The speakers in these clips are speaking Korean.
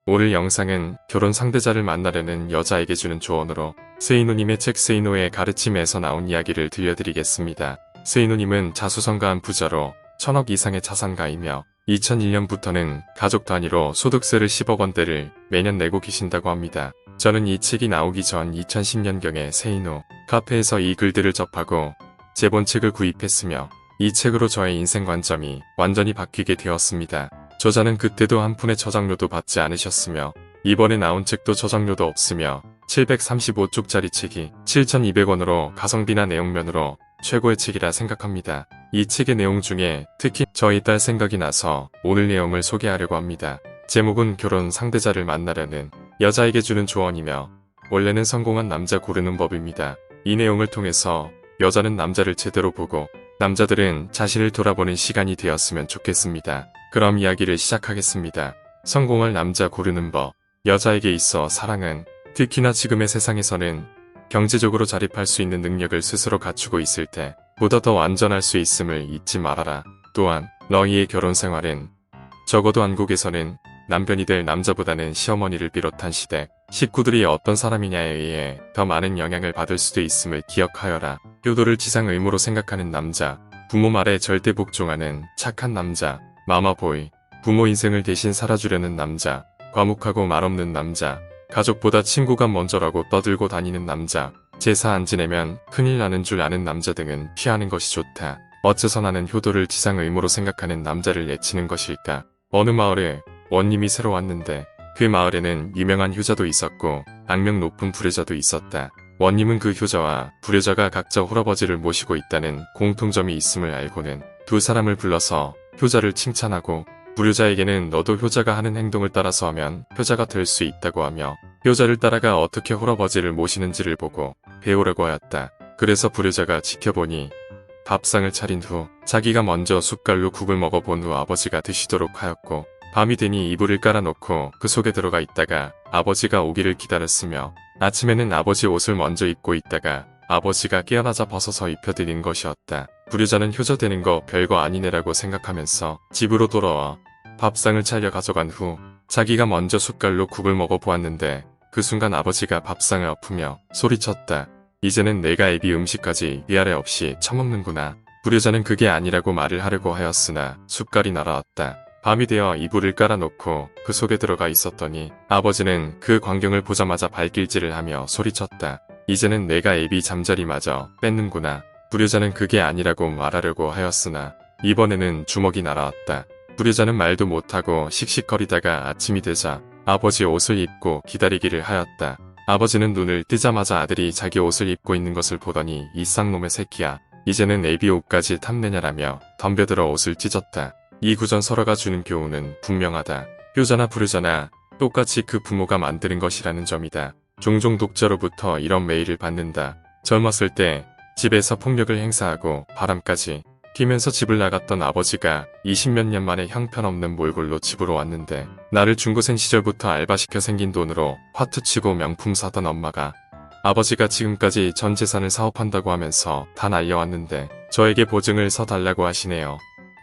오늘 영상은 결혼 상대자를 만나려는 여자에게 주는 조언으로 세이노님의 책 세이노의 가르침에서 나온 이야기를 들려드리겠습니다. 세이노님은 자수성가한 부자로 1000억 이상의 자산가이며 2001년부터는 가족 단위로 소득세를 10억 원대를 매년 내고 계신다고 합니다. 저는 이 책이 나오기 전 2010년경에 세이노 카페에서 이 글들을 접하고 제본책을 구입했으며 이 책으로 저의 인생 관점이 완전히 바뀌게 되었습니다. 저자는 그때도 한 푼의 저작료도 받지 않으셨으며 이번에 나온 책도 저작료도 없으며 735쪽짜리 책이 7,200원으로 가성비나 내용면으로 최고의 책이라 생각합니다. 이 책의 내용 중에 특히 저희 딸 생각이 나서 오늘 내용을 소개하려고 합니다. 제목은 결혼 상대자를 만나려는 여자에게 주는 조언이며 원래는 성공한 남자 고르는 법입니다. 이 내용을 통해서 여자는 남자를 제대로 보고 남자들은 자신을 돌아보는 시간이 되었으면 좋겠습니다. 그럼 이야기를 시작하겠습니다. 성공할 남자 고르는 법. 여자에게 있어 사랑은 특히나 지금의 세상에서는 경제적으로 자립할 수 있는 능력을 스스로 갖추고 있을 때 보다 더 완전할 수 있음을 잊지 말아라. 또한 너희의 결혼 생활은 적어도 한국에서는 남편이 될 남자보다는 시어머니를 비롯한 시댁 식구들이 어떤 사람이냐에 의해 더 많은 영향을 받을 수도 있음을 기억하여라. 효도를 지상 의무로 생각하는 남자, 부모 말에 절대 복종하는 착한 남자, 마마보이, 부모 인생을 대신 살아주려는 남자, 과묵하고 말없는 남자, 가족보다 친구가 먼저라고 떠들고 다니는 남자, 제사 안 지내면 큰일 나는 줄 아는 남자 등은 피하는 것이 좋다. 어째서 나는 효도를 지상 의무로 생각하는 남자를 내치는 것일까? 어느 마을에 원님이 새로 왔는데 그 마을에는 유명한 효자도 있었고 악명 높은 불효자도 있었다. 원님은 그 효자와 불효자가 각자 홀아버지를 모시고 있다는 공통점이 있음을 알고는 두 사람을 불러서 효자를 칭찬하고 불효자에게는 너도 효자가 하는 행동을 따라서 하면 효자가 될 수 있다고 하며 효자를 따라가 어떻게 홀아버지를 모시는지를 보고 배우라고 하였다. 그래서 불효자가 지켜보니 밥상을 차린 후 자기가 먼저 숟갈로 국을 먹어본 후 아버지가 드시도록 하였고 밤이 되니 이불을 깔아놓고 그 속에 들어가 있다가 아버지가 오기를 기다렸으며 아침에는 아버지 옷을 먼저 입고 있다가 아버지가 깨어나자 벗어서 입혀드린 것이었다. 불효자는 효자 되는 거 별거 아니네라고 생각하면서 집으로 돌아와 밥상을 차려 가져간 후 자기가 먼저 숟갈로 국을 먹어보았는데 그 순간 아버지가 밥상을 엎으며 소리쳤다. 이제는 내가 애비 음식까지 위아래 없이 처먹는구나. 불효자는 그게 아니라고 말을 하려고 하였으나 숟갈이 날아왔다. 밤이 되어 이불을 깔아놓고 그 속에 들어가 있었더니 아버지는 그 광경을 보자마자 발길질을 하며 소리쳤다. 이제는 내가 애비 잠자리마저 뺏는구나. 불효자는 그게 아니라고 말하려고 하였으나 이번에는 주먹이 날아왔다. 불효자는 말도 못하고 씩씩거리다가 아침이 되자 아버지 옷을 입고 기다리기를 하였다. 아버지는 눈을 뜨자마자 아들이 자기 옷을 입고 있는 것을 보더니 이 쌍놈의 새끼야. 이제는 애비 옷까지 탐내냐라며 덤벼들어 옷을 찢었다. 이 구전 설화가 주는 교훈은 분명하다. 효자나 불효자나 똑같이 그 부모가 만드는 것이라는 점이다. 종종 독자로부터 이런 메일을 받는다. 젊었을 때 집에서 폭력을 행사하고 바람까지 피면서 집을 나갔던 아버지가 20몇 년 만에 형편없는 몰골로 집으로 왔는데 나를 중고생 시절부터 알바시켜 생긴 돈으로 화투치고 명품 사던 엄마가 아버지가 지금까지 전 재산을 사업한다고 하면서 다 날려왔는데 저에게 보증을 서달라고 하시네요.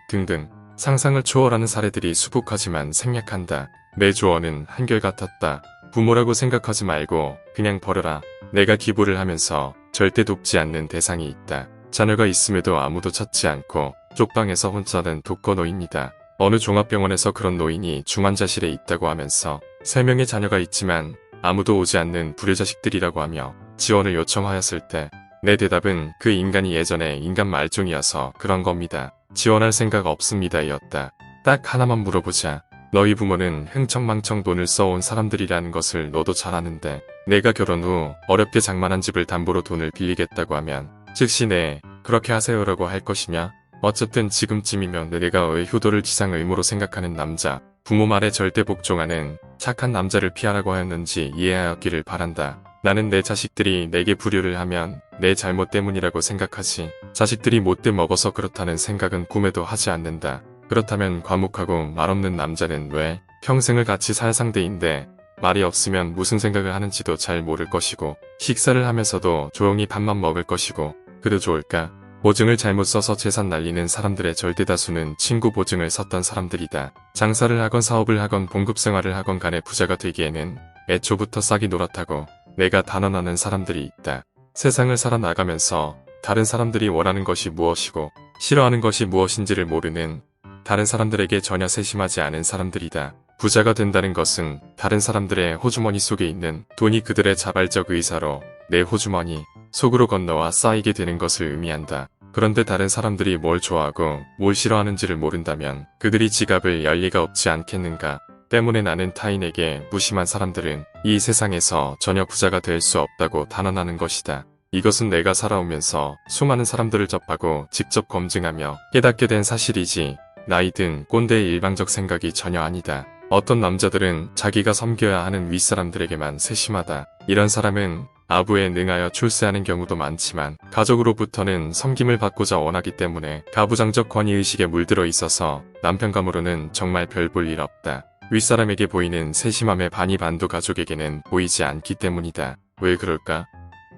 등등. 상상을 초월하는 사례들이 수북하지만 생략한다. 내 조언은 한결같았다. 부모라고 생각하지 말고 그냥 버려라. 내가 기부를 하면서 절대 돕지 않는 대상이 있다. 자녀가 있음에도 아무도 찾지 않고 쪽방에서 혼자는 독거노인이다. 어느 종합병원에서 그런 노인이 중환자실에 있다고 하면서 3명의 자녀가 있지만 아무도 오지 않는 불효자식들이라고 하며 지원을 요청하였을 때 내 대답은 그 인간이 예전에 인간 말종이어서 그런 겁니다. 지원할 생각 없습니다 였다. 딱 하나만 물어보자. 너희 부모는 흥청망청 돈을 써온 사람들이라는 것을 너도 잘 아는데 내가 결혼 후 어렵게 장만한 집을 담보로 돈을 빌리겠다고 하면 즉시 네 그렇게 하세요라고 할 것이냐. 어쨌든 지금쯤이면 내가 왜 효도를 지상 의무로 생각하는 남자, 부모 말에 절대 복종하는 착한 남자를 피하라고 하였는지 이해하였기를 바란다. 나는 내 자식들이 내게 불효를 하면 내 잘못 때문이라고 생각하지 자식들이 못돼 먹어서 그렇다는 생각은 꿈에도 하지 않는다. 그렇다면 과묵하고 말없는 남자는 왜 평생을 같이 살 상대인데 말이 없으면 무슨 생각을 하는지도 잘 모를 것이고 식사를 하면서도 조용히 밥만 먹을 것이고 그래도 좋을까? 보증을 잘못 써서 재산 날리는 사람들의 절대다수는 친구 보증을 썼던 사람들이다. 장사를 하건 사업을 하건 봉급생활을 하건 간에 부자가 되기에는 애초부터 싹이 노랗다고 내가 단언하는 사람들이 있다. 세상을 살아나가면서 다른 사람들이 원하는 것이 무엇이고 싫어하는 것이 무엇인지를 모르는, 다른 사람들에게 전혀 세심하지 않은 사람들이다. 부자가 된다는 것은 다른 사람들의 호주머니 속에 있는 돈이 그들의 자발적 의사로 내 호주머니 속으로 건너와 쌓이게 되는 것을 의미한다. 그런데 다른 사람들이 뭘 좋아하고 뭘 싫어하는지를 모른다면 그들이 지갑을 열 리가 없지 않겠는가. 때문에 나는 타인에게 무심한 사람들은 이 세상에서 전혀 부자가 될 수 없다고 단언하는 것이다. 이것은 내가 살아오면서 수많은 사람들을 접하고 직접 검증하며 깨닫게 된 사실이지 나이 든 꼰대의 일방적 생각이 전혀 아니다. 어떤 남자들은 자기가 섬겨야 하는 윗사람들에게만 세심하다. 이런 사람은 아부에 능하여 출세하는 경우도 많지만 가족으로부터는 섬김을 받고자 원하기 때문에 가부장적 권위의식에 물들어 있어서 남편감으로는 정말 별 볼 일 없다. 윗사람에게 보이는 세심함의 반이 반도 가족에게는 보이지 않기 때문이다. 왜 그럴까?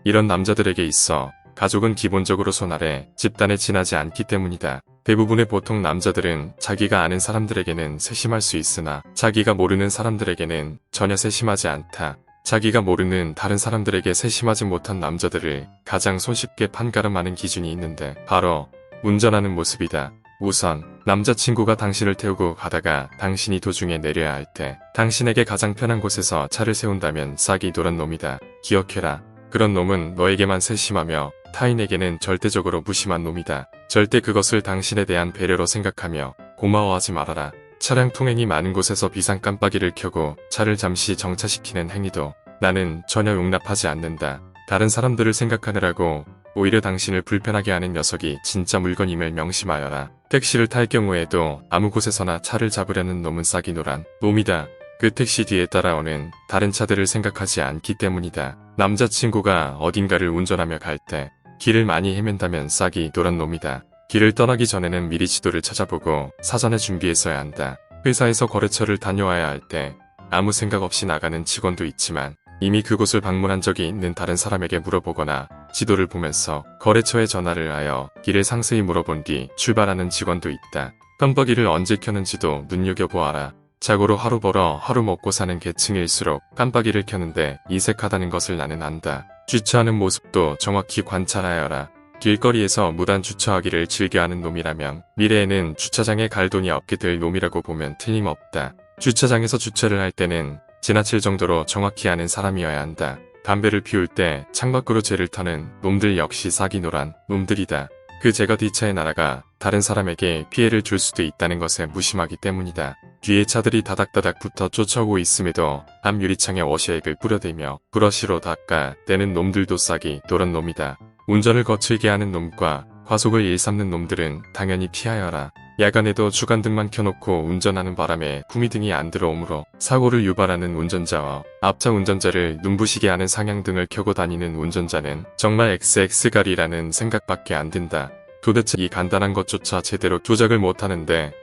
이런 남자들에게 있어 가족은 기본적으로 손 아래 집단에 지나지 않기 때문이다. 대부분의 보통 남자들은 자기가 아는 사람들에게는 세심할 수 있으나 자기가 모르는 사람들에게는 전혀 세심하지 않다. 자기가 모르는 다른 사람들에게 세심하지 못한 남자들을 가장 손쉽게 판가름하는 기준이 있는데 바로 운전하는 모습이다. 우선 남자친구가 당신을 태우고 가다가 당신이 도중에 내려야 할 때 당신에게 가장 편한 곳에서 차를 세운다면 싹이 노란 놈이다. 기억해라. 그런 놈은 너에게만 세심하며 타인에게는 절대적으로 무심한 놈이다. 절대 그것을 당신에 대한 배려로 생각하며 고마워하지 말아라. 차량 통행이 많은 곳에서 비상 깜빡이를 켜고 차를 잠시 정차시키는 행위도 나는 전혀 용납하지 않는다. 다른 사람들을 생각하느라고 오히려 당신을 불편하게 하는 녀석이 진짜 물건임을 명심하여라. 택시를 탈 경우에도 아무 곳에서나 차를 잡으려는 놈은 싹이 노란 놈이다. 그 택시 뒤에 따라오는 다른 차들을 생각하지 않기 때문이다. 남자친구가 어딘가를 운전하며 갈 때 길을 많이 헤맨다면 싹이 노란 놈이다. 길을 떠나기 전에는 미리 지도를 찾아보고 사전에 준비했어야 한다. 회사에서 거래처를 다녀와야 할 때 아무 생각 없이 나가는 직원도 있지만 이미 그곳을 방문한 적이 있는 다른 사람에게 물어보거나 지도를 보면서 거래처에 전화를 하여 길을 상세히 물어본 뒤 출발하는 직원도 있다. 깜빡이를 언제 켜는지도 눈여겨보아라. 자고로 하루 벌어 하루 먹고 사는 계층일수록 깜빡이를 켜는데 인색하다는 것을 나는 안다. 주차하는 모습도 정확히 관찰하여라. 길거리에서 무단 주차하기를 즐겨하는 놈이라면 미래에는 주차장에 갈 돈이 없게 될 놈이라고 보면 틀림없다. 주차장에서 주차를 할 때는 지나칠 정도로 정확히 아는 사람이어야 한다. 담배를 피울 때 창밖으로 쟤를 터는 놈들 역시 싹이 노란 놈들이다. 그 쟤가 뒷차에 날아가 다른 사람에게 피해를 줄 수도 있다는 것에 무심하기 때문이다. 뒤에 차들이 다닥다닥 붙어 쫓아오고 있음에도 앞 유리창에 워시액을 뿌려대며 브러쉬로 닦아 떼는 놈들도 싹이 노란 놈이다. 운전을 거칠게 하는 놈과 과속을 일삼는 놈들은 당연히 피하여라. 야간에도 주간등만 켜놓고 운전하는 바람에 후미등이 안 들어오므로 사고를 유발하는 운전자와 앞차 운전자를 눈부시게 하는 상향등을 켜고 다니는 운전자는 정말 XX갈이라는 생각밖에 안 든다. 도대체 이 간단한 것조차 제대로 조작을 못하는데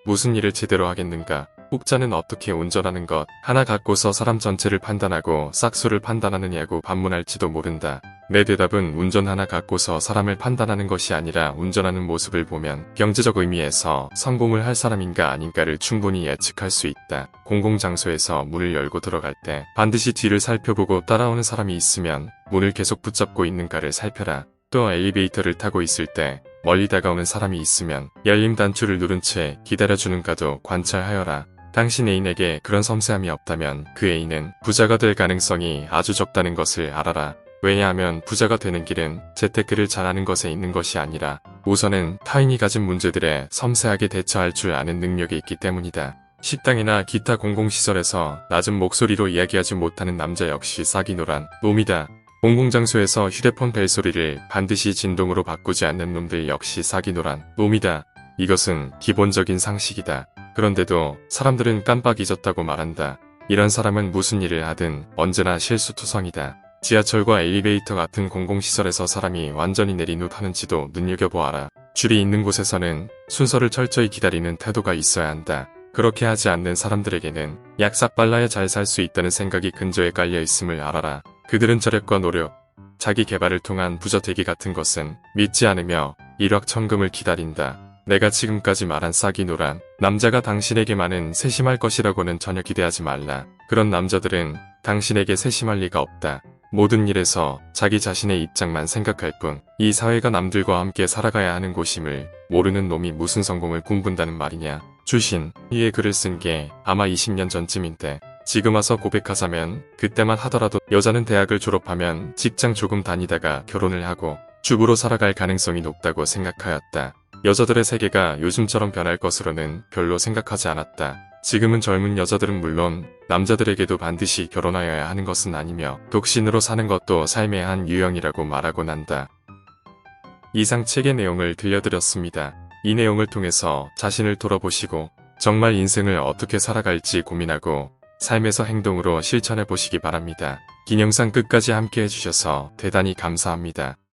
무슨 일을 제대로 하겠는가. 혹자는 어떻게 운전하는 것 하나 갖고서 사람 전체를 판단하고 싹수를 판단하느냐고 반문할지도 모른다. 내 대답은 운전 하나 갖고서 사람을 판단하는 것이 아니라 운전하는 모습을 보면 경제적 의미에서 성공을 할 사람인가 아닌가를 충분히 예측할 수 있다. 공공장소에서 문을 열고 들어갈 때 반드시 뒤를 살펴보고 따라오는 사람이 있으면 문을 계속 붙잡고 있는가를 살펴라. 또 엘리베이터를 타고 있을 때 멀리 다가오는 사람이 있으면 열림 단추를 누른 채 기다려주는가도 관찰하여라. 당신 애인에게 그런 섬세함이 없다면 그 애인은 부자가 될 가능성이 아주 적다는 것을 알아라. 왜냐하면 부자가 되는 길은 재테크를 잘하는 것에 있는 것이 아니라 우선은 타인이 가진 문제들에 섬세하게 대처할 줄 아는 능력이 있기 때문이다. 식당이나 기타 공공시설에서 낮은 목소리로 이야기하지 못하는 남자 역시 싹이 노란 놈이다. 공공장소에서 휴대폰 벨소리를 반드시 진동으로 바꾸지 않는 놈들 역시 싹이 노란 놈이다. 이것은 기본적인 상식이다. 그런데도 사람들은 깜빡 잊었다고 말한다. 이런 사람은 무슨 일을 하든 언제나 실수투성이다. 지하철과 엘리베이터 같은 공공시설에서 사람이 완전히 내린 후 타는지도 눈여겨보아라. 줄이 있는 곳에서는 순서를 철저히 기다리는 태도가 있어야 한다. 그렇게 하지 않는 사람들에게는 약삭 빨라야 잘 살 수 있다는 생각이 근저에 깔려 있음을 알아라. 그들은 저력과 노력, 자기 개발을 통한 부자 되기 같은 것은 믿지 않으며 일확천금을 기다린다. 내가 지금까지 말한 싹이 노란 남자가 당신에게만은 세심할 것이라고는 전혀 기대하지 말라. 그런 남자들은 당신에게 세심할 리가 없다. 모든 일에서 자기 자신의 입장만 생각할 뿐 이 사회가 남들과 함께 살아가야 하는 곳임을 모르는 놈이 무슨 성공을 꿈꾼다는 말이냐. 주신 이에 글을 쓴 게 아마 20년 전쯤인데 지금 와서 고백하자면 그때만 하더라도 여자는 대학을 졸업하면 직장 조금 다니다가 결혼을 하고 주부로 살아갈 가능성이 높다고 생각하였다. 여자들의 세계가 요즘처럼 변할 것으로는 별로 생각하지 않았다. 지금은 젊은 여자들은 물론 남자들에게도 반드시 결혼하여야 하는 것은 아니며 독신으로 사는 것도 삶의 한 유형이라고 말하곤 한다. 이상 책의 내용을 들려드렸습니다. 이 내용을 통해서 자신을 돌아보시고 정말 인생을 어떻게 살아갈지 고민하고 삶에서 행동으로 실천해 보시기 바랍니다. 긴 영상 끝까지 함께 해주셔서 대단히 감사합니다.